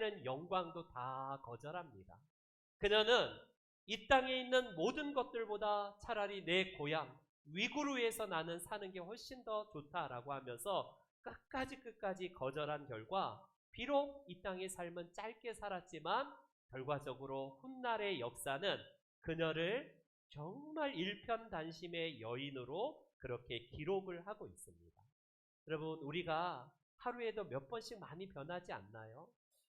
하는 영광도 다 거절합니다. 그녀는 이 땅에 있는 모든 것들보다 차라리 내 고향 위구르에서 나는 사는 게 훨씬 더 좋다라고 하면서 끝까지 거절한 결과 비록 이 땅의 삶은 짧게 살았지만 결과적으로 훗날의 역사는 그녀를 정말 일편단심의 여인으로 그렇게 기록을 하고 있습니다. 여러분, 우리가 하루에도 몇 번씩 많이 변하지 않나요?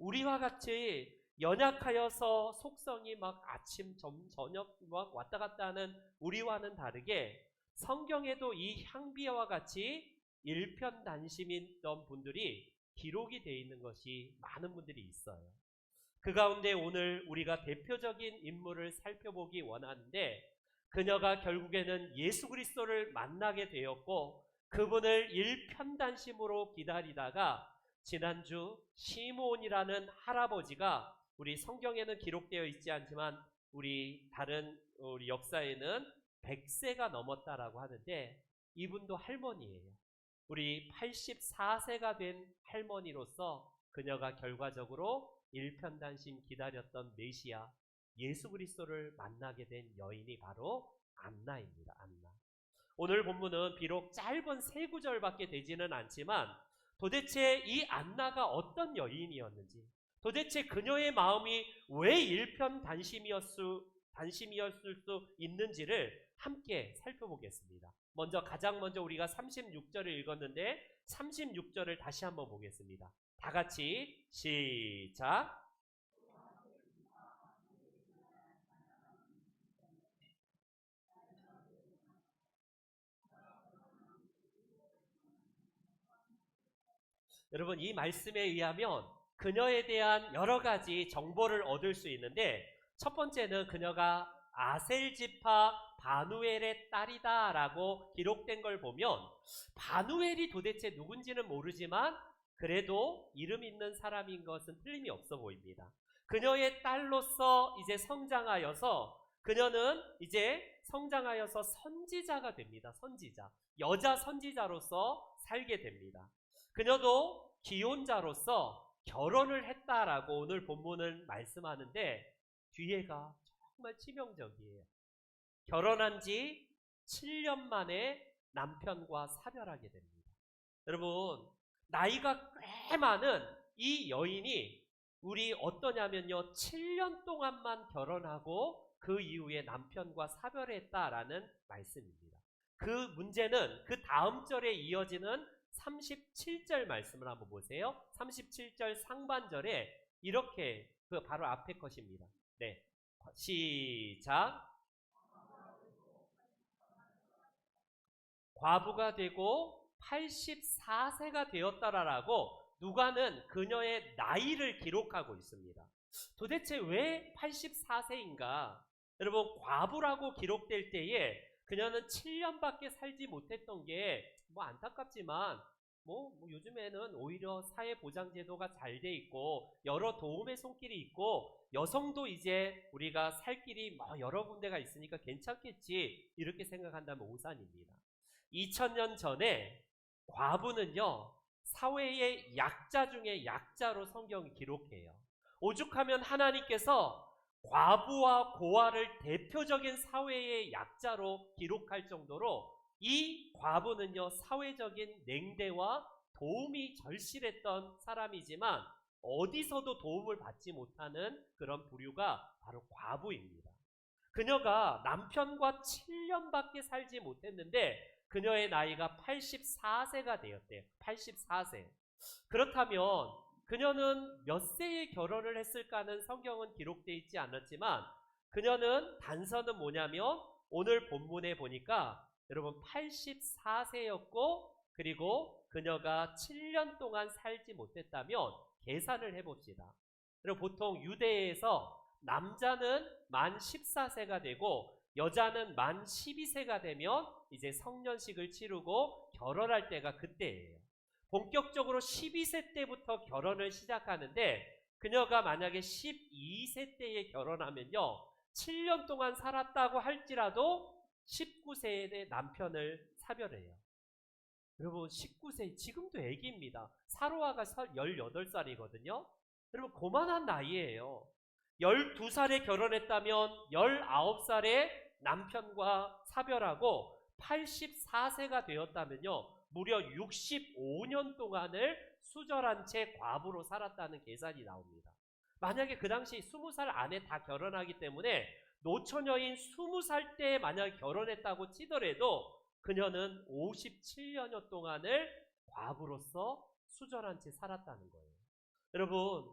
우리와 같이 연약하여서 속성이 막 아침, 저녁 막 왔다 갔다 하는 우리와는 다르게 성경에도 이 향비와 같이 일편단심이던 분들이 기록이 되어 있는 것이 많은 분들이 있어요. 그 가운데 오늘 우리가 대표적인 인물을 살펴보기 원하는데 그녀가 결국에는 예수 그리스도를 만나게 되었고 그분을 일편단심으로 기다리다가 지난주 시므온이라는 할아버지가 우리 성경에는 기록되어 있지 않지만 우리 다른 우리 역사에는 100세가 넘었다라고 하는데 이분도 할머니예요. 우리 84세가 된 할머니로서 그녀가 결과적으로 일편단심 기다렸던 메시아 예수 그리스도를 만나게 된 여인이 바로 안나입니다. 안나. 오늘 본문은 비록 짧은 세 구절밖에 되지는 않지만 도대체 이 안나가 어떤 여인이었는지, 도대체 그녀의 마음이 왜 일편단심이었을 수 있는지를 함께 살펴보겠습니다. 가장 먼저 우리가 36절을 읽었는데 36절을 다시 한번 보겠습니다. 다 같이 시작. 여러분, 이 말씀에 의하면 그녀에 대한 여러 가지 정보를 얻을 수 있는데 첫 번째는 그녀가 아셀 지파 바누엘의 딸이다라고 기록된 걸 보면 바누엘이 도대체 누군지는 모르지만 그래도 이름 있는 사람인 것은 틀림이 없어 보입니다. 그녀의 딸로서 이제 성장하여서 그녀는 이제 성장하여서 선지자가 됩니다. 선지자. 여자 선지자로서 살게 됩니다. 그녀도 기혼자로서 결혼을 했다라고 오늘 본문은 말씀하는데 뒤에가 정말 치명적이에요. 결혼한 지 7년 만에 남편과 사별하게 됩니다. 여러분, 나이가 꽤 많은 이 여인이 우리 어떠냐면요, 7년 동안만 결혼하고 그 이후에 남편과 사별했다라는 말씀입니다. 그 문제는 그 다음 절에 이어지는 37절 말씀을 한번 보세요. 37절 상반절에 이렇게 그 바로 앞에 것입니다. 네, 시작. 과부가 되고 84세가 되었다라고 누가는 그녀의 나이를 기록하고 있습니다. 도대체 왜 84세인가? 여러분, 과부라고 기록될 때에 그녀는 7년밖에 살지 못했던 게 안타깝지만 요즘에는 오히려 사회보장제도가 잘 돼 있고 여러 도움의 손길이 있고 여성도 이제 우리가 살 길이 여러 군데가 있으니까 괜찮겠지 이렇게 생각한다면 오산입니다. 2000년 전에 과부는요 사회의 약자 중에 약자로 성경이 기록해요. 오죽하면 하나님께서 과부와 고아를 대표적인 사회의 약자로 기록할 정도로 이 과부는요 사회적인 냉대와 도움이 절실했던 사람이지만 어디서도 도움을 받지 못하는 그런 부류가 바로 과부입니다. 그녀가 남편과 7년밖에 살지 못했는데 그녀의 나이가 84세가 되었대요. 84세. 그렇다면 그녀는 몇 세에 결혼을 했을까는 성경은 기록되어 있지 않았지만 그녀는 단서는 뭐냐면 오늘 본문에 보니까 여러분 84세였고 그리고 그녀가 7년 동안 살지 못했다면 계산을 해봅시다. 그리고 보통 유대에서 남자는 만 14세가 되고 여자는 만 12세가 되면 이제 성년식을 치르고 결혼할 때가 그때예요. 본격적으로 12세 때부터 결혼을 시작하는데 그녀가 만약에 12세 때에 결혼하면요 7년 동안 살았다고 할지라도 19세에 남편을 사별해요. 여러분 19세 지금도 애기입니다. 사로아가 18살이거든요. 여러분 고만한 나이예요. 12살에 결혼했다면 19살에 남편과 사별하고 84세가 되었다면요. 무려 65년 동안을 수절한 채 과부로 살았다는 계산이 나옵니다. 만약에 그 당시 20살 안에 다 결혼하기 때문에 노처녀인 20살 때 만약 결혼했다고 치더라도 그녀는 57년여 동안을 과부로서 수절한 채 살았다는 거예요. 여러분,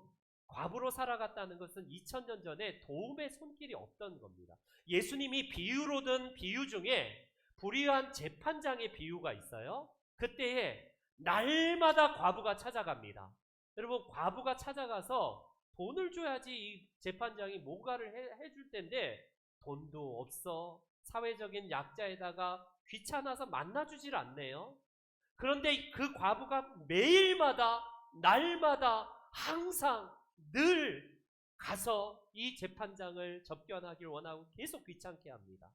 과부로 살아갔다는 것은 2000년 전에 도움의 손길이 없던 겁니다. 예수님이 비유로 든 비유 중에 불의한 재판장의 비유가 있어요. 그때에 날마다 과부가 찾아갑니다. 여러분, 과부가 찾아가서 돈을 줘야지 이 재판장이 뭔가를 해줄 텐데 돈도 없어. 사회적인 약자에다가 귀찮아서 만나주질 않네요. 그런데 그 과부가 매일마다 날마다 항상 늘 가서 이 재판장을 접견하길 원하고 계속 귀찮게 합니다.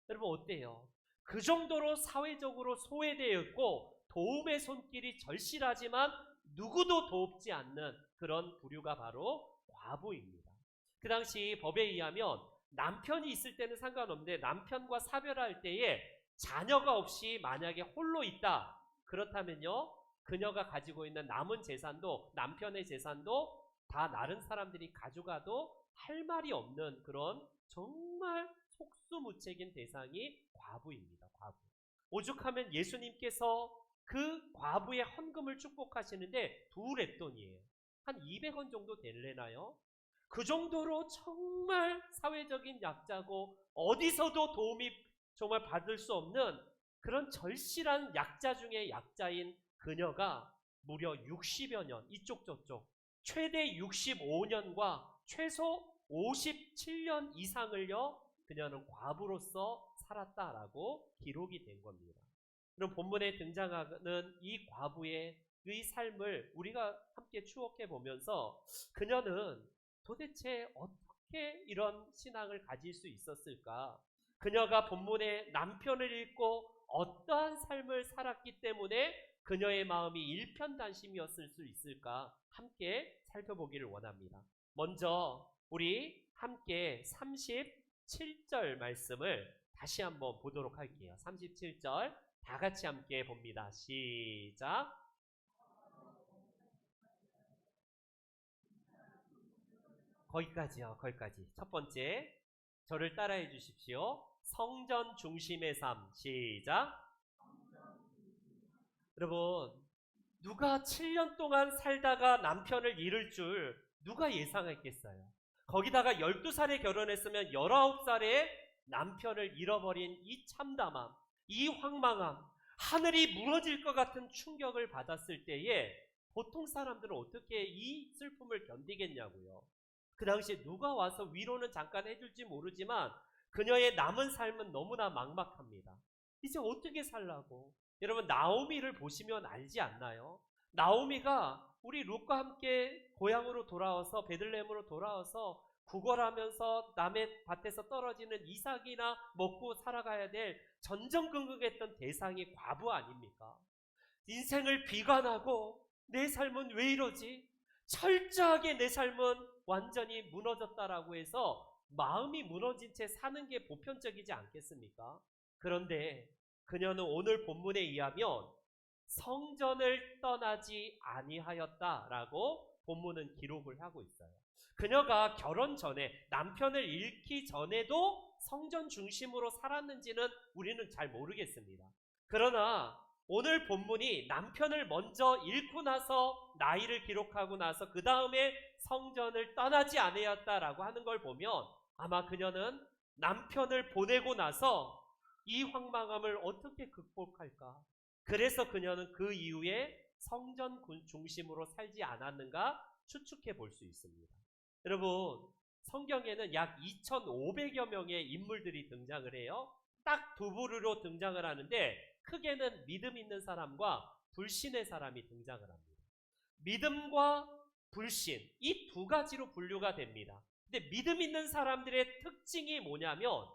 여러분 어때요? 그 정도로 사회적으로 소외되어 있고 도움의 손길이 절실하지만 누구도 돕지 않는 그런 부류가 바로 과부입니다. 그 당시 법에 의하면 남편이 있을 때는 상관없는데 남편과 사별할 때에 자녀가 없이 만약에 홀로 있다. 그렇다면요. 그녀가 가지고 있는 남은 재산도 남편의 재산도 다 다른 사람들이 가져가도 할 말이 없는 그런 정말 속수무책인 대상이 과부입니다. 과부. 오죽하면 예수님께서 그 과부의 헌금을 축복하시는데 두 렙돈이에요. 한 200원 정도 될래나요? 그 정도로 정말 사회적인 약자고 어디서도 도움이 정말 받을 수 없는 그런 절실한 약자 중에 약자인 그녀가 무려 60여 년 이쪽 저쪽 최대 65년과 최소 57년 이상을요 그녀는 과부로서 살았다라고 기록이 된 겁니다. 그럼 본문에 등장하는 이 과부의 삶을 우리가 함께 추억해 보면서 그녀는 도대체 어떻게 이런 신앙을 가질 수 있었을까? 그녀가 본문에 남편을 잃고 어떠한 삶을 살았기 때문에 그녀의 마음이 일편단심이었을 수 있을까? 함께 살펴보기를 원합니다. 먼저 우리 함께 37절 말씀을 다시 한번 보도록 할게요. 37절 다 같이 함께 봅니다. 시작. 거기까지요. 거기까지. 첫 번째, 저를 따라해 주십시오. 성전 중심의 삶. 시작. 여러분, 누가 7년 동안 살다가 남편을 잃을 줄 누가 예상했겠어요? 거기다가 12살에 결혼했으면 19살에 남편을 잃어버린 이 참담함, 이 황망함, 하늘이 무너질 것 같은 충격을 받았을 때에 보통 사람들은 어떻게 이 슬픔을 견디겠냐고요. 그 당시에 누가 와서 위로는 잠깐 해줄지 모르지만 그녀의 남은 삶은 너무나 막막합니다. 이제 어떻게 살라고? 여러분 나오미를 보시면 알지 않나요? 나오미가 우리 룻과 함께 고향으로 돌아와서 베들레헴으로 돌아와서 구걸하면서 남의 밭에서 떨어지는 이삭이나 먹고 살아가야 될 전전긍긍했던 대상이 과부 아닙니까? 인생을 비관하고 내 삶은 왜 이러지? 철저하게 내 삶은 완전히 무너졌다라고 해서 마음이 무너진 채 사는 게 보편적이지 않겠습니까? 그런데 그녀는 오늘 본문에 의하면 성전을 떠나지 아니하였다라고 본문은 기록을 하고 있어요. 그녀가 결혼 전에 남편을 잃기 전에도 성전 중심으로 살았는지는 우리는 잘 모르겠습니다. 그러나 오늘 본문이 남편을 먼저 잃고 나서 나이를 기록하고 나서 그 다음에 성전을 떠나지 아니하였다라고 하는 걸 보면 아마 그녀는 남편을 보내고 나서 이 황망함을 어떻게 극복할까? 그래서 그녀는 그 이후에 성전 중심으로 살지 않았는가 추측해 볼 수 있습니다. 여러분, 성경에는 약 2,500여 명의 인물들이 등장을 해요. 딱 두 부류로 등장을 하는데 크게는 믿음 있는 사람과 불신의 사람이 등장을 합니다. 믿음과 불신, 이 두 가지로 분류가 됩니다. 근데 믿음 있는 사람들의 특징이 뭐냐면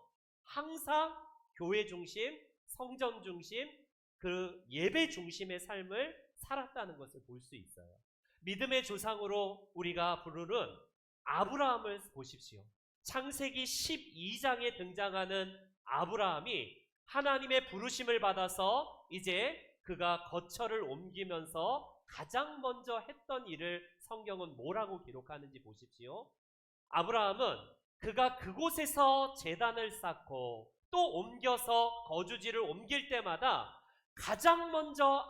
항상 교회 중심, 성전 중심, 그 예배 중심의 삶을 살았다는 것을 볼 수 있어요. 믿음의 조상으로 우리가 부르는 아브라함을 보십시오. 창세기 12장에 등장하는 아브라함이 하나님의 부르심을 받아서 이제 그가 거처를 옮기면서 가장 먼저 했던 일을 성경은 뭐라고 기록하는지 보십시오. 아브라함은 그가 그곳에서 제단을 쌓고 또 옮겨서 거주지를 옮길 때마다 가장 먼저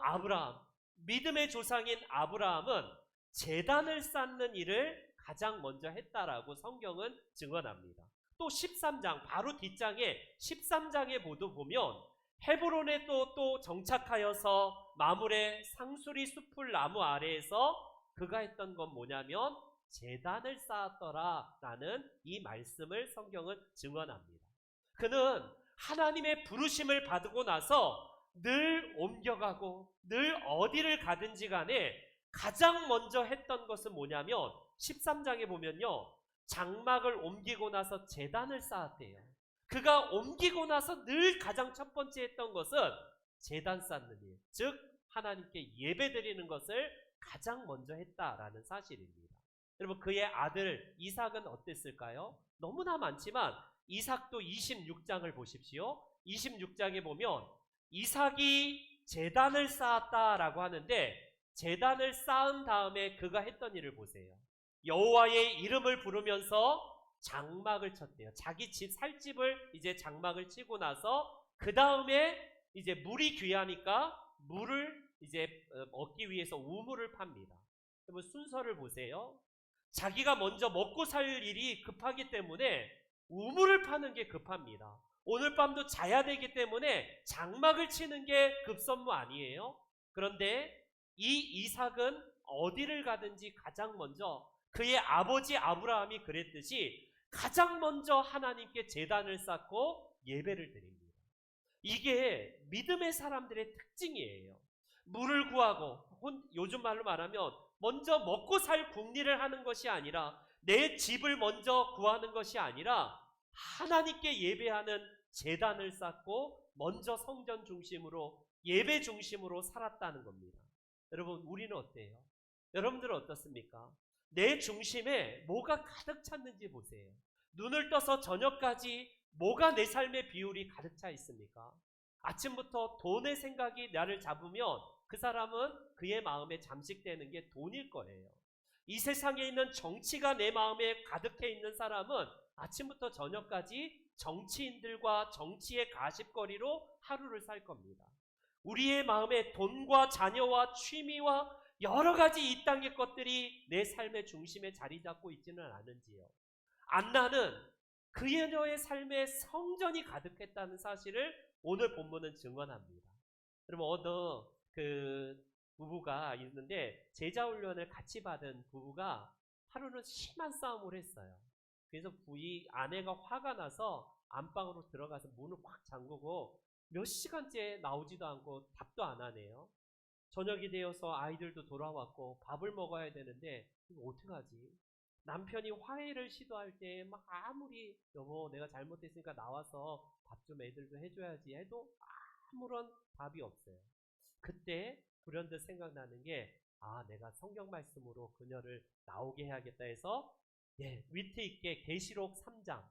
믿음의 조상인 아브라함은 제단을 쌓는 일을 가장 먼저 했다라고 성경은 증언합니다. 또 13장 바로 뒷장에 13장에 보면 헤브론에 또 정착하여서 마물의 상수리 숲풀 나무 아래에서 그가 했던 건 뭐냐면 제단을 쌓았더라라는 이 말씀을 성경은 증언합니다. 그는 하나님의 부르심을 받고 나서 늘 옮겨가고 늘 어디를 가든지 간에 가장 먼저 했던 것은 뭐냐면 13장에 보면요, 장막을 옮기고 나서 제단을 쌓았대요. 그가 옮기고 나서 늘 가장 첫 번째 했던 것은 제단 쌓는 일, 즉 하나님께 예배 드리는 것을 가장 먼저 했다라는 사실입니다. 여러분, 그의 아들 이삭은 어땠을까요? 너무나 많지만 이삭도 26장을 보십시오. 26장에 보면 이삭이 제단을 쌓았다라고 하는데, 제단을 쌓은 다음에 그가 했던 일을 보세요. 여호와의 이름을 부르면서 장막을 쳤대요. 자기 집 살 집을 이제 장막을 치고 나서 그 다음에 이제 물이 귀하니까 물을 이제 얻기 위해서 우물을 팝니다. 그러면 순서를 보세요. 자기가 먼저 먹고 살 일이 급하기 때문에 우물을 파는 게 급합니다. 오늘 밤도 자야 되기 때문에 장막을 치는 게 급선무 아니에요? 그런데 이 이삭은 어디를 가든지 가장 먼저 그의 아버지 아브라함이 그랬듯이 가장 먼저 하나님께 제단을 쌓고 예배를 드립니다. 이게 믿음의 사람들의 특징이에요. 물을 구하고, 요즘 말로 말하면 먼저 먹고 살 궁리를 하는 것이 아니라, 내 집을 먼저 구하는 것이 아니라 하나님께 예배하는 제단을 쌓고 먼저 성전 중심으로 예배 중심으로 살았다는 겁니다. 여러분, 우리는 어때요? 여러분들은 어떻습니까? 내 중심에 뭐가 가득 찼는지 보세요. 눈을 떠서 저녁까지 뭐가 내 삶의 비율이 가득 차 있습니까? 아침부터 돈의 생각이 나를 잡으면 그 사람은 그의 마음에 잠식되는 게 돈일 거예요. 이 세상에 있는 정치가 내 마음에 가득해 있는 사람은 아침부터 저녁까지 정치인들과 정치의 가십거리로 하루를 살 겁니다. 우리의 마음에 돈과 자녀와 취미와 여러 가지 이 땅의 것들이 내 삶의 중심에 자리 잡고 있지는 않은지요. 안나는 그녀의 삶에 성전이 가득했다는 사실을 오늘 본문은 증언합니다. 여러분, 어느 부부가 있는데 제자훈련을 같이 받은 부부가 하루는 심한 싸움을 했어요. 그래서 이 아내가 화가 나서 안방으로 들어가서 문을 꽉 잠그고 몇 시간째 나오지도 않고 답도 안 하네요. 저녁이 되어서 아이들도 돌아왔고 밥을 먹어야 되는데 이거 어떡하지? 남편이 화해를 시도할 때 막 아무리 여보 내가 잘못했으니까 나와서 밥 좀 애들도 해줘야지 해도 아무런 답이 없어요. 그때 불현듯 생각나는 게 내가 성경 말씀으로 그녀를 나오게 해야겠다 해서 위트 있게 계시록 3장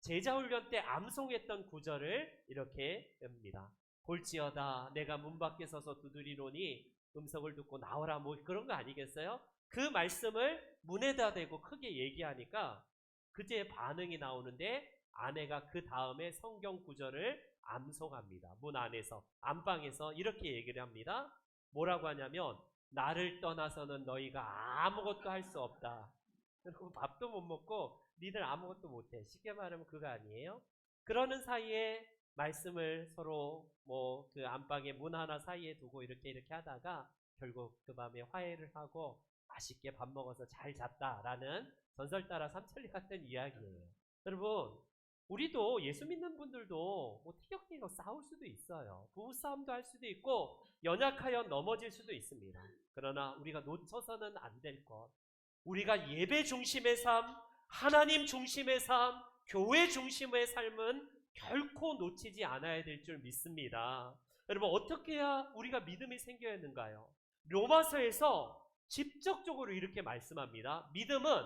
제자훈련 때 암송했던 구절을 이렇게 엽니다. 볼지어다 내가 문 밖에 서서 두드리노니 음성을 듣고 나오라, 뭐 그런 거 아니겠어요? 그 말씀을 문에다 대고 크게 얘기하니까 그제 반응이 나오는데 아내가 그 다음에 성경 구절을 암송합니다. 문 안에서, 안방에서 이렇게 얘기를 합니다. 뭐라고 하냐면 나를 떠나서는 너희가 아무것도 할 수 없다. 그리고 밥도 못 먹고 니들 아무것도 못해. 쉽게 말하면 그거 아니에요? 그러는 사이에 말씀을 서로 그 안방에 문 하나 사이에 두고 이렇게 하다가 결국 그 밤에 화해를 하고 맛있게 밥 먹어서 잘 잤다라는 전설 따라 삼천리 같은 이야기예요. 여러분, 우리도 예수 믿는 분들도 티격태격 싸울 수도 있어요. 부부싸움도 할 수도 있고 연약하여 넘어질 수도 있습니다. 그러나 우리가 놓쳐서는 안 될 것, 우리가 예배 중심의 삶, 하나님 중심의 삶, 교회 중심의 삶은 결코 놓치지 않아야 될 줄 믿습니다. 여러분, 어떻게 해야 우리가 믿음이 생겨야 하는가요? 로마서에서 직접적으로 이렇게 말씀합니다. 믿음은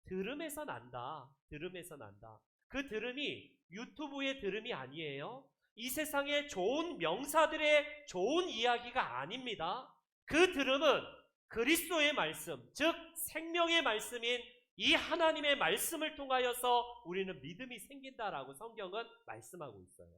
들음에서 난다. 들음에서 난다. 그 들음이 유튜브의 들음이 아니에요. 이 세상의 좋은 명사들의 좋은 이야기가 아닙니다. 그 들음은 그리스도의 말씀, 즉 생명의 말씀인 이 하나님의 말씀을 통하여서 우리는 믿음이 생긴다라고 성경은 말씀하고 있어요.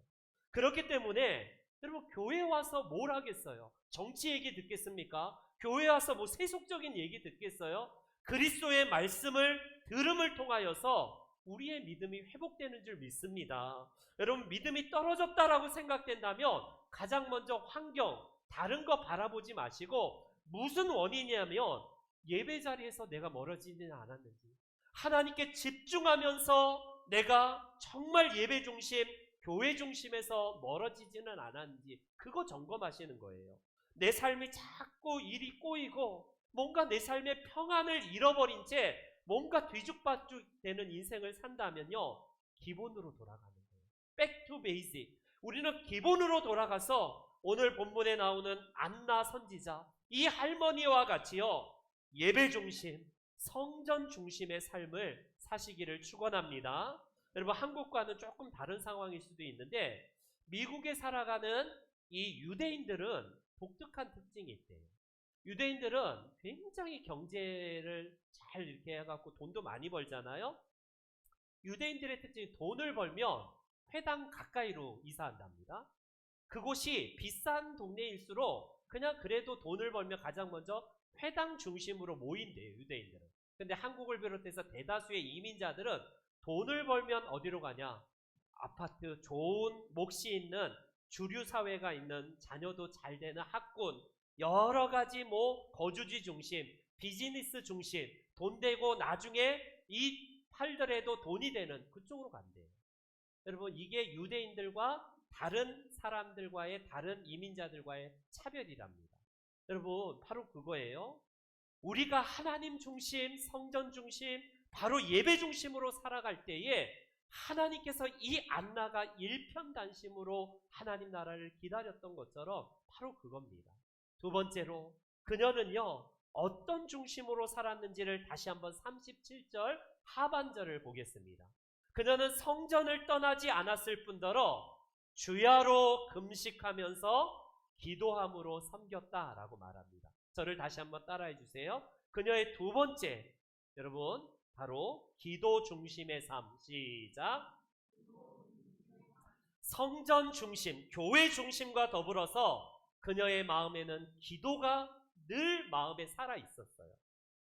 그렇기 때문에 여러분, 교회 와서 뭘 하겠어요? 정치 얘기 듣겠습니까? 교회 와서 뭐 세속적인 얘기 듣겠어요? 그리스도의 말씀을 들음을 통하여서 우리의 믿음이 회복되는 줄 믿습니다. 여러분, 믿음이 떨어졌다라고 생각된다면 가장 먼저 환경, 다른 거 바라보지 마시고 무슨 원인이냐면 예배 자리에서 내가 멀어지지 않았는지, 하나님께 집중하면서 내가 정말 예배 중심, 교회 중심에서 멀어지지는 않았는지 그거 점검하시는 거예요. 내 삶이 자꾸 일이 꼬이고 뭔가 내 삶의 평안을 잃어버린 채 뭔가 뒤죽박죽 되는 인생을 산다면요, 기본으로 돌아가는 거예요. Back to basic. 우리는 기본으로 돌아가서 오늘 본문에 나오는 안나 선지자, 이 할머니와 같이요, 예배 중심, 성전 중심의 삶을 사시기를 축원합니다. 여러분, 한국과는 조금 다른 상황일 수도 있는데 미국에 살아가는 이 유대인들은 독특한 특징이 있대요. 유대인들은 굉장히 경제를 잘 이렇게 해갖고 돈도 많이 벌잖아요. 유대인들의 특징이 돈을 벌면 회당 가까이로 이사한답니다. 그곳이 비싼 동네일수록 그냥 그래도 돈을 벌면 가장 먼저 회당 중심으로 모인대요, 유대인들은. 근데 한국을 비롯해서 대다수의 이민자들은 돈을 벌면 어디로 가냐? 아파트, 좋은 몫이 있는 주류 사회가 있는, 자녀도 잘 되는 학군, 여러 가지 뭐 거주지 중심, 비즈니스 중심, 돈 되고 나중에 이 팔더라도 돈이 되는 그쪽으로 간대요. 여러분, 이게 유대인들과 다른 사람들과의, 다른 이민자들과의 차별이랍니다. 여러분, 바로 그거예요. 우리가 하나님 중심, 성전 중심, 바로 예배 중심으로 살아갈 때에 하나님께서 이 안나가 일편단심으로 하나님 나라를 기다렸던 것처럼 바로 그겁니다. 두 번째로, 그녀는요, 어떤 중심으로 살았는지를 다시 한번 37절 하반절을 보겠습니다. 그녀는 성전을 떠나지 않았을 뿐더러 주야로 금식하면서 기도함으로 섬겼다라고 말합니다. 저를 다시 한번 따라해 주세요. 그녀의 두 번째, 여러분, 바로 기도 중심의 삶. 시작. 성전 중심, 교회 중심과 더불어서 그녀의 마음에는 기도가 늘 마음에 살아 있었어요.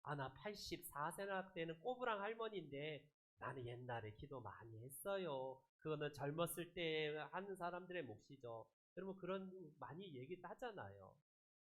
아, 나 84세나 되는 꼬부랑 할머니인데 나는 옛날에 기도 많이 했어요. 그거는 젊었을 때 하는 사람들의 몫이죠. 여러분, 그런 많이 얘기도 하잖아요.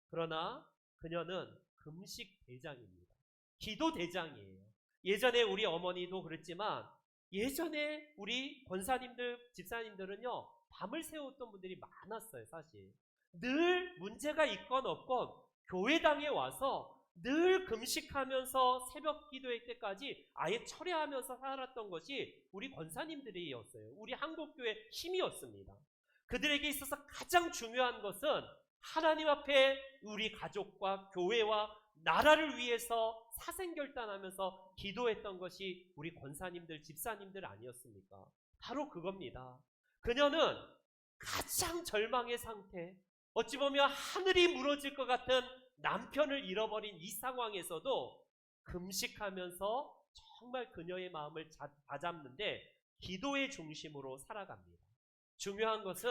그러나 그녀는 금식 대장입니다. 기도 대장이에요. 예전에 우리 어머니도 그랬지만 예전에 우리 권사님들, 집사님들은요, 밤을 새웠던 분들이 많았어요. 사실 늘 문제가 있건 없건 교회당에 와서 늘 금식하면서 새벽 기도회 때까지 아예 철회하면서 살았던 것이 우리 권사님들이었어요. 우리 한국교회 힘이었습니다. 그들에게 있어서 가장 중요한 것은 하나님 앞에 우리 가족과 교회와 나라를 위해서 사생결단하면서 기도했던 것이 우리 권사님들, 집사님들 아니었습니까? 바로 그겁니다. 그녀는 가장 절망의 상태, 어찌 보면 하늘이 무너질 것 같은 남편을 잃어버린 이 상황에서도 금식하면서 정말 그녀의 마음을 다잡는데 기도의 중심으로 살아갑니다. 중요한 것은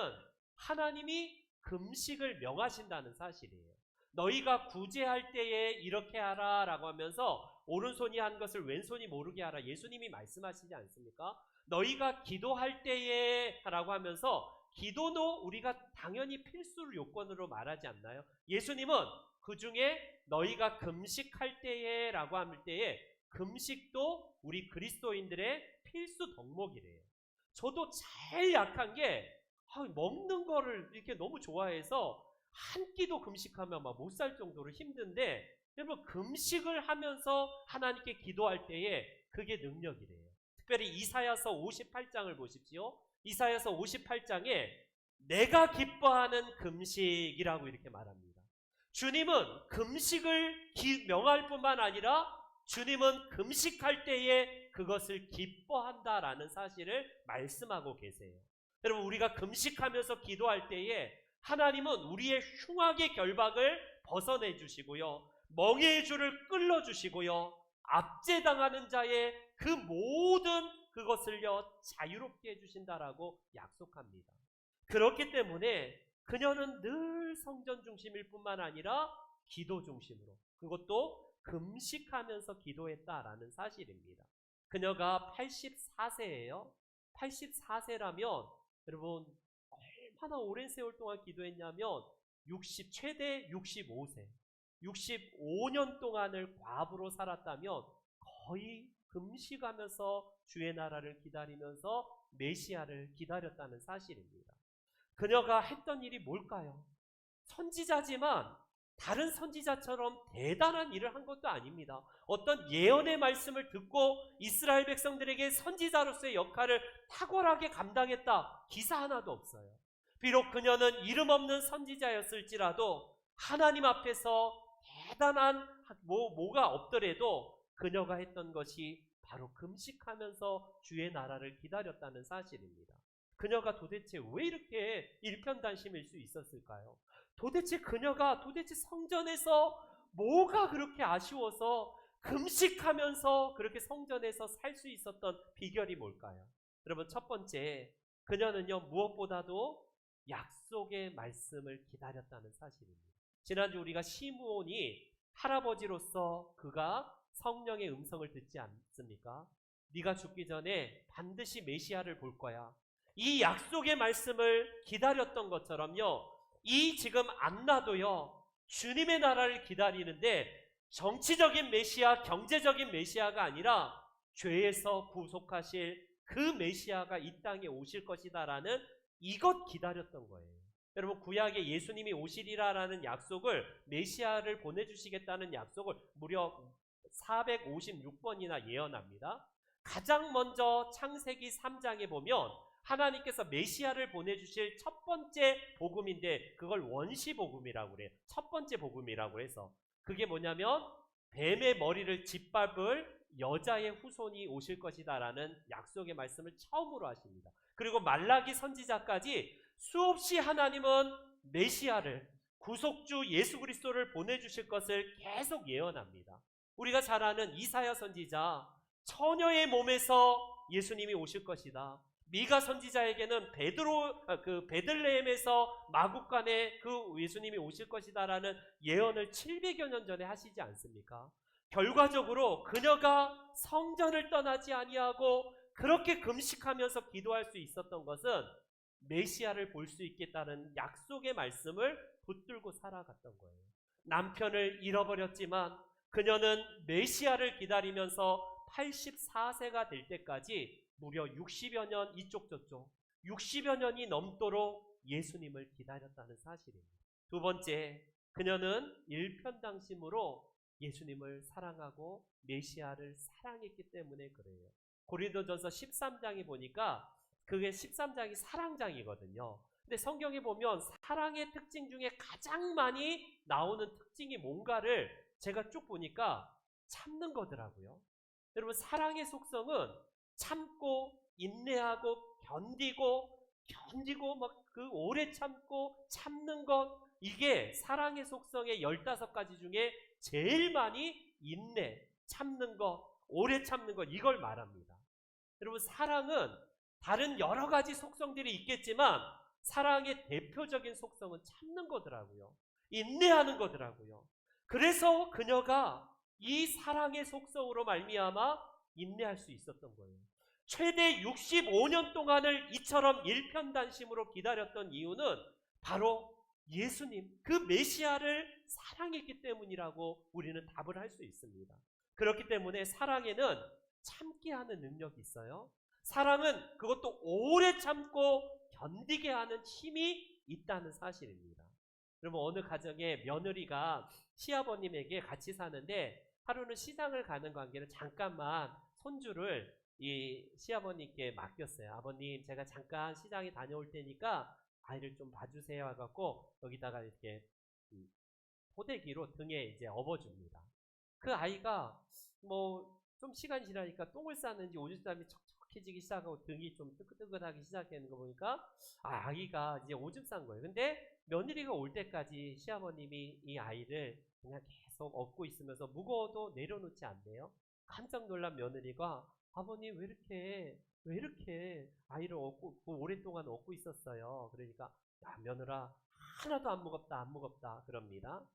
하나님이 금식을 명하신다는 사실이에요. 너희가 구제할 때에 이렇게 하라 라고 하면서 오른손이 한 것을 왼손이 모르게 하라, 예수님이 말씀하시지 않습니까? 너희가 기도할 때에 라고 하면서 기도도 우리가 당연히 필수 요건으로 말하지 않나요? 예수님은 그 중에 너희가 금식할 때에 라고 할 때에 금식도 우리 그리스도인들의 필수 덕목이래요. 저도 제일 약한 게 먹는 거를 이렇게 너무 좋아해서 한 끼도 금식하면 막 못 살 정도로 힘든데, 여러분, 금식을 하면서 하나님께 기도할 때에 그게 능력이래요. 특별히 이사야서 58장을 보십시오. 이사야서 58장에 내가 기뻐하는 금식이라고 이렇게 말합니다. 주님은 금식을 명할 뿐만 아니라 주님은 금식할 때에 그것을 기뻐한다라는 사실을 말씀하고 계세요. 여러분, 우리가 금식하면서 기도할 때에 하나님은 우리의 흉악의 결박을 벗어내 주시고요, 멍에의 줄을 끌어 주시고요, 압제당하는 자의 그 모든 그것을요 자유롭게 해주신다라고 약속합니다. 그렇기 때문에 그녀는 늘 성전 중심일 뿐만 아니라 기도 중심으로, 그것도 금식하면서 기도했다라는 사실입니다. 그녀가 84세예요. 84세라면 여러분 얼마나 오랜 세월 동안 기도했냐면 최대 65세, 65년 동안을 과부로 살았다면 거의 금식하면서 주의 나라를 기다리면서 메시아를 기다렸다는 사실입니다. 그녀가 했던 일이 뭘까요? 선지자지만 다른 선지자처럼 대단한 일을 한 것도 아닙니다. 어떤 예언의 말씀을 듣고 이스라엘 백성들에게 선지자로서의 역할을 탁월하게 감당했다, 기사 하나도 없어요. 비록 그녀는 이름 없는 선지자였을지라도 하나님 앞에서 대단한 뭐가 없더라도 그녀가 했던 것이 바로 금식하면서 주의 나라를 기다렸다는 사실입니다. 그녀가 도대체 왜 이렇게 일편단심일 수 있었을까요? 그녀가 성전에서 뭐가 그렇게 아쉬워서 금식하면서 그렇게 성전에서 살 수 있었던 비결이 뭘까요? 여러분, 첫 번째, 그녀는요 무엇보다도 약속의 말씀을 기다렸다는 사실입니다. 지난주 우리가 시므온이 할아버지로서 그가 성령의 음성을 듣지 않습니까? 네가 죽기 전에 반드시 메시아를 볼 거야. 이 약속의 말씀을 기다렸던 것처럼요, 이 지금 안나도요 주님의 나라를 기다리는데 정치적인 메시아, 경제적인 메시아가 아니라 죄에서 구속하실 그 메시아가 이 땅에 오실 것이다라는 이것 기다렸던 거예요. 여러분, 구약에 예수님이 오시리라라는 약속을, 메시아를 보내주시겠다는 약속을 무려 456번이나 예언합니다. 가장 먼저 창세기 3장에 보면 하나님께서 메시아를 보내주실 첫 번째 복음인데 그걸 원시복음이라고 그래요. 첫 번째 복음이라고 해서 그게 뭐냐면 뱀의 머리를 짓밟을 여자의 후손이 오실 것이다라는 약속의 말씀을 처음으로 하십니다. 그리고 말라기 선지자까지 수없이 하나님은 메시아를, 구속주 예수 그리스도를 보내주실 것을 계속 예언합니다. 우리가 잘 아는 이사야 선지자, 처녀의 몸에서 예수님이 오실 것이다. 미가 선지자에게는 베들레헴에서 마구간에 그 예수님이 오실 것이다라는 예언을 700여 년 전에 하시지 않습니까? 결과적으로 그녀가 성전을 떠나지 아니하고 그렇게 금식하면서 기도할 수 있었던 것은 메시아를 볼 수 있겠다는 약속의 말씀을 붙들고 살아갔던 거예요. 남편을 잃어버렸지만 그녀는 메시아를 기다리면서 84세가 될 때까지 무려 60여 년 이쪽 저쪽 60여 년이 넘도록 예수님을 기다렸다는 사실입니다. 두 번째, 그녀는 일편당심으로 예수님을 사랑하고 메시아를 사랑했기 때문에 그래요. 고린도전서 13장에 보니까 그게 13장이 사랑장이거든요. 근데 성경에 보면 사랑의 특징 중에 가장 많이 나오는 특징이 뭔가를 제가 쭉 보니까 참는 거더라고요. 여러분, 사랑의 속성은 참고 인내하고 견디고 막 그 오래 참고 참는 것, 이게 사랑의 속성의 15가지 중에 제일 많이 인내, 참는 것, 오래 참는 것, 이걸 말합니다. 여러분, 사랑은 다른 여러 가지 속성들이 있겠지만 사랑의 대표적인 속성은 참는 거더라고요. 인내하는 거더라고요. 그래서 그녀가 이 사랑의 속성으로 말미암아 인내할 수 있었던 거예요. 최대 65년 동안을 이처럼 일편단심으로 기다렸던 이유는 바로 예수님, 그 메시아를 사랑했기 때문이라고 우리는 답을 할 수 있습니다. 그렇기 때문에 사랑에는 참게 하는 능력이 있어요. 사랑은 그것도 오래 참고 견디게 하는 힘이 있다는 사실입니다. 여러분, 어느 가정에 며느리가 시아버님에게 같이 사는데 하루는 시장을 가는 관계로 잠깐만 손주를 이 시아버님께 맡겼어요. 아버님, 제가 잠깐 시장에 다녀올 테니까 아이를 좀 봐주세요 해갖고 여기다가 이렇게 포대기로 등에 이제 업어줍니다. 그 아이가 뭐 좀 시간이 지나니까 똥을 쌌는지 오줌 쌈이 척척해지기 시작하고 등이 좀 뜨끈뜨끈하기 시작하는 거 보니까 아기가 이제 오줌 싼 거예요. 근데 며느리가 올 때까지 시아버님이 이 아이를 그냥 계속 업고 있으면서 무거워도 내려놓지 않네요. 깜짝 놀란 며느리가 아버님 왜 이렇게 아이를 업고 오랫동안 업고 있었어요. 그러니까 야, 며느라 하나도 안 무겁다 안 무겁다 그럽니다.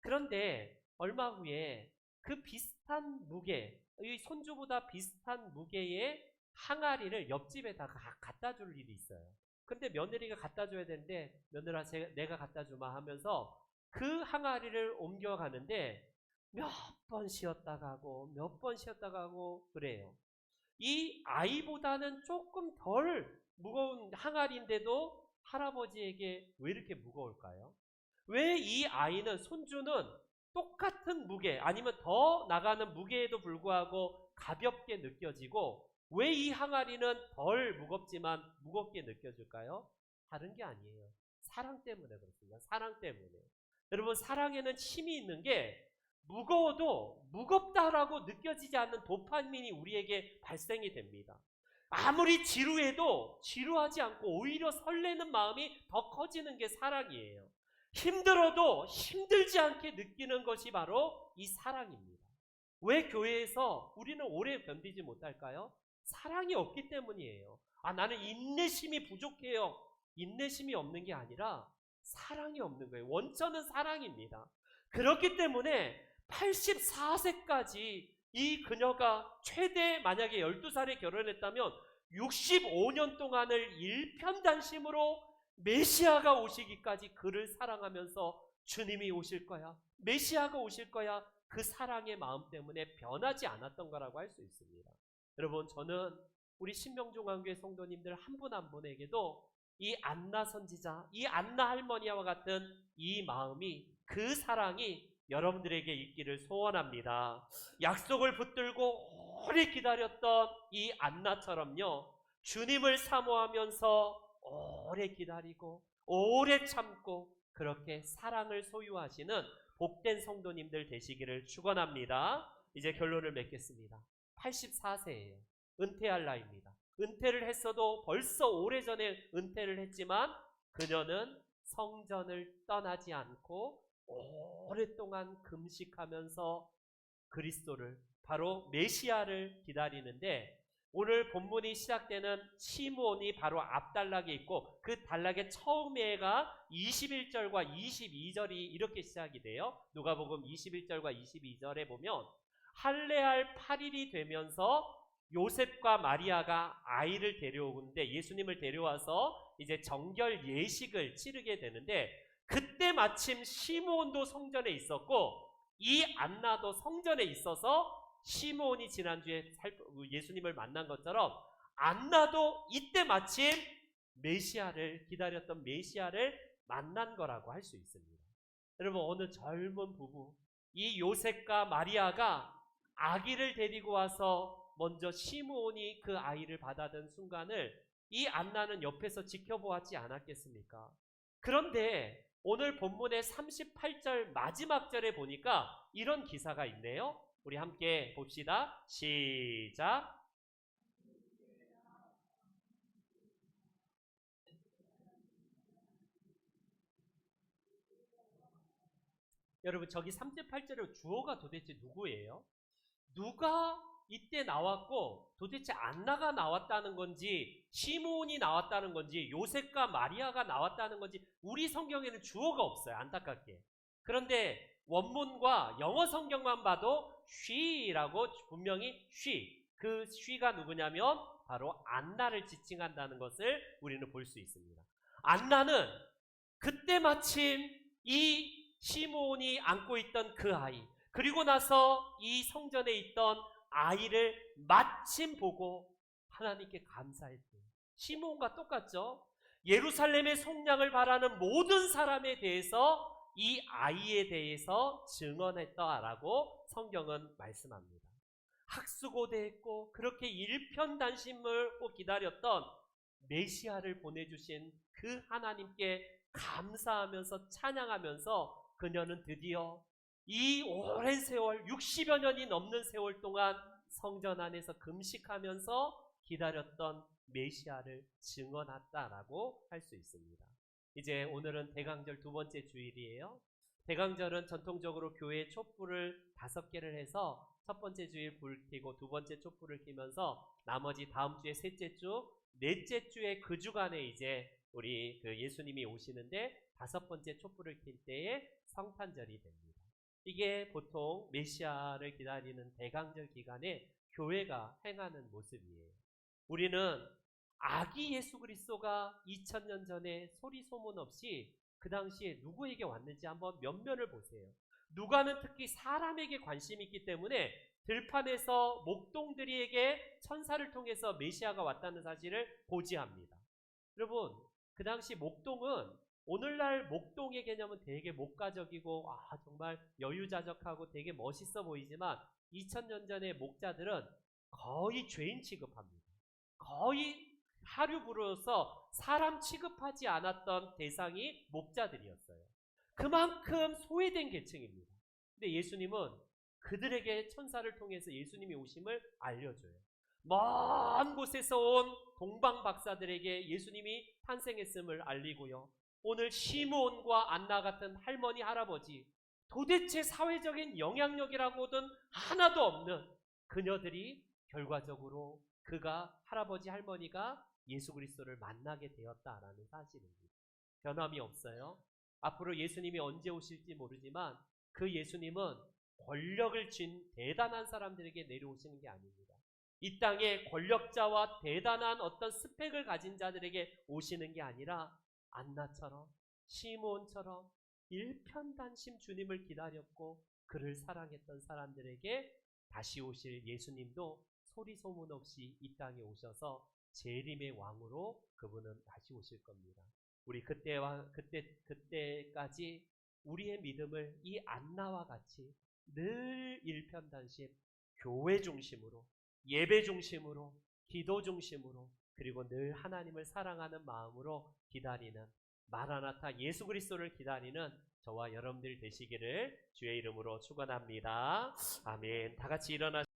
그런데 얼마 후에 그 비슷한 무게, 이 손주보다 비슷한 무게의 항아리를 옆집에다가 갖다 줄 일이 있어요. 근데 며느리가 갖다 줘야 되는데 며느라 내가 갖다 주마 하면서 그 항아리를 옮겨가는데 몇 번 쉬었다 가고 몇 번 쉬었다 가고 그래요. 이 아이보다는 조금 덜 무거운 항아리인데도 할아버지에게 왜 이렇게 무거울까요? 왜 이 아이는, 손주는 똑같은 무게 아니면 더 나가는 무게에도 불구하고 가볍게 느껴지고 왜 이 항아리는 덜 무겁지만 무겁게 느껴질까요? 다른 게 아니에요. 사랑 때문에 그렇습니다. 사랑 때문에. 여러분, 사랑에는 힘이 있는 게 무거워도 무겁다라고 느껴지지 않는 도파민이 우리에게 발생이 됩니다. 아무리 지루해도 지루하지 않고 오히려 설레는 마음이 더 커지는 게 사랑이에요. 힘들어도 힘들지 않게 느끼는 것이 바로 이 사랑입니다. 왜 교회에서 우리는 오래 견디지 못할까요? 사랑이 없기 때문이에요. 나는 인내심이 부족해요. 인내심이 없는 게 아니라 사랑이 없는 거예요. 원천은 사랑입니다. 그렇기 때문에 84세까지 이 그녀가 최대 만약에 12살에 결혼했다면 65년 동안을 일편단심으로 메시아가 오시기까지 그를 사랑하면서 주님이 오실 거야, 메시아가 오실 거야, 그 사랑의 마음 때문에 변하지 않았던 거라고 할 수 있습니다. 여러분, 저는 우리 신명중앙교회 성도님들 한 분 한 분에게도 이 안나 선지자, 이 안나 할머니와 같은 이 마음이, 그 사랑이 여러분들에게 있기를 소원합니다. 약속을 붙들고 오래 기다렸던 이 안나처럼요, 주님을 사모하면서 오래 기다리고 오래 참고 그렇게 사랑을 소유하시는 복된 성도님들 되시기를 축원합니다. 이제 결론을 맺겠습니다. 84세예요. 은퇴할 나이입니다. 은퇴를 했어도 벌써 오래전에 은퇴를 했지만 그녀는 성전을 떠나지 않고 오랫동안 금식하면서 그리스도를, 바로 메시아를 기다리는데, 오늘 본문이 시작되는 시므온이 바로 앞단락에 있고 그 단락의 처음에가 21절과 22절이 이렇게 시작이 돼요. 누가복음 21절과 22절에 보면 할례할 8일이 되면서 요셉과 마리아가 아이를 데려오는데, 예수님을 데려와서 이제 정결 예식을 치르게 되는데, 그때 마침 시므온도 성전에 있었고 이 안나도 성전에 있어서 시므온이 지난주에 예수님을 만난 것처럼 안나도 이때 마침 메시아를 기다렸던 메시아를 만난 거라고 할 수 있습니다. 여러분, 어느 젊은 부부, 이 요셉과 마리아가 아기를 데리고 와서 먼저 시므온이 그 아이를 받아든 순간을 이 안나는 옆에서 지켜보았지 않았겠습니까? 그런데 오늘 본문의 38절 마지막 절에 보니까 이런 기사가 있네요. 우리 함께 봅시다. 시작. 여러분, 저기 38절의 주어가 도대체 누구예요? 누가 이때 나왔고 도대체 안나가 나왔다는 건지 시므온이 나왔다는 건지 요셉과 마리아가 나왔다는 건지 우리 성경에는 주어가 없어요, 안타깝게. 그런데 원문과 영어 성경만 봐도 she라고 분명히 그 she가 누구냐면 바로 안나를 지칭한다는 것을 우리는 볼 수 있습니다. 안나는 그때 마침 이 시므온이 안고 있던 그 아이, 그리고 나서 이 성전에 있던 아이를 마침 보고 하나님께 감사했대요. 시므온과 똑같죠? 예루살렘의 속량을 바라는 모든 사람에 대해서 이 아이에 대해서 증언했다라고 성경은 말씀합니다. 학수고대했고 그렇게 일편단심을 기다렸던 메시아를 보내주신 그 하나님께 감사하면서 찬양하면서 그녀는 드디어 이 오랜 세월, 60여 년이 넘는 세월 동안 성전 안에서 금식하면서 기다렸던 메시아를 증언했다라고 할 수 있습니다. 이제 오늘은 대강절 두 번째 주일이에요. 대강절은 전통적으로 교회에 촛불을 5개를 해서 첫 번째 주일 불 켜고 두 번째 촛불을 켜면서 나머지 다음 주에 셋째 주, 넷째 주에 그 주간에 이제 우리 그 예수님이 오시는데 5번째 촛불을 켤 때에 성탄절이 됩니다. 이게 보통 메시아를 기다리는 대강절 기간에 교회가 행하는 모습이에요. 우리는 아기 예수 그리스도가 2000년 전에 소리 소문 없이 그 당시에 누구에게 왔는지 한번 면면을 보세요. 누가는 특히 사람에게 관심이 있기 때문에 들판에서 목동들이에게 천사를 통해서 메시아가 왔다는 사실을 고지합니다. 여러분, 그 당시 목동은 오늘날 목동의 개념은 되게 목가적이고 정말 여유자적하고 되게 멋있어 보이지만 2000년 전의 목자들은 거의 죄인 취급합니다. 거의 하류부로서 사람 취급하지 않았던 대상이 목자들이었어요. 그만큼 소외된 계층입니다. 근데 예수님은 그들에게 천사를 통해서 예수님이 오심을 알려줘요. 먼 곳에서 온 동방 박사들에게 예수님이 탄생했음을 알리고요. 오늘 시므온과 안나 같은 할머니, 할아버지, 도대체 사회적인 영향력이라고는 하나도 없는 그녀들이 결과적으로 그가 할아버지, 할머니가 예수 그리스도를 만나게 되었다라는 사실입니다. 변함이 없어요. 앞으로 예수님이 언제 오실지 모르지만 그 예수님은 권력을 쥔 대단한 사람들에게 내려오시는 게 아닙니다. 이 땅에 권력자와 대단한 어떤 스펙을 가진 자들에게 오시는 게 아니라 안나처럼 시므온처럼 일편단심 주님을 기다렸고 그를 사랑했던 사람들에게 다시 오실 예수님도 소리 소문 없이 이 땅에 오셔서 재림의 왕으로 그분은 다시 오실 겁니다. 우리 그때까지 우리의 믿음을 이 안나와 같이 늘 일편단심, 교회 중심으로, 예배 중심으로, 기도 중심으로, 그리고 늘 하나님을 사랑하는 마음으로 기다리는 마라나타 예수 그리스도를 기다리는 저와 여러분들 되시기를 주의 이름으로 축원합니다. 아멘. 다 같이 일어나